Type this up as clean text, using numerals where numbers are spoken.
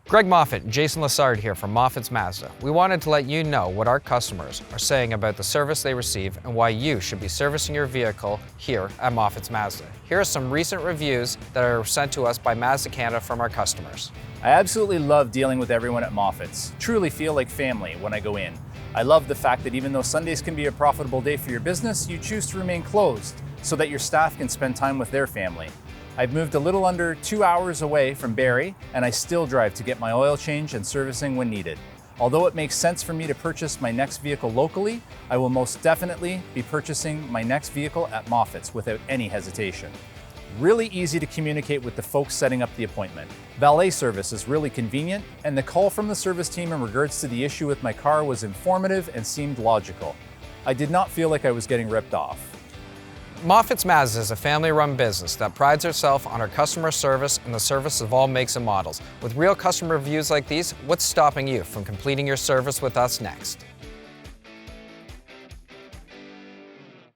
Greg Moffat and Jason Lessard here from Moffat's Mazda. We wanted to let you know what our customers are saying about the service they receive and why you should be servicing your vehicle here at Moffat's Mazda. Here are some recent reviews that are sent to us by Mazda Canada from our customers. I absolutely love dealing with everyone at Moffat's. Truly feel like family when I go in. I love the fact that even though Sundays can be a profitable day for your business, you choose to remain closed so that your staff can spend time with their family. I've moved a little under 2 hours away from Barrie, and I still drive to get my oil change and servicing when needed. Although it makes sense for me to purchase my next vehicle locally, I will most definitely be purchasing my next vehicle at Moffat's without any hesitation. Really easy to communicate with the folks setting up the appointment. Valet Service is really convenient, and the call from the service team in regards to the issue with my car was informative and seemed logical. I did not feel like I was getting ripped off. Moffat's Mazda is a family-run business that prides itself on our customer service and the service of all makes and models. With real customer reviews like these, what's stopping you from completing your service with us next?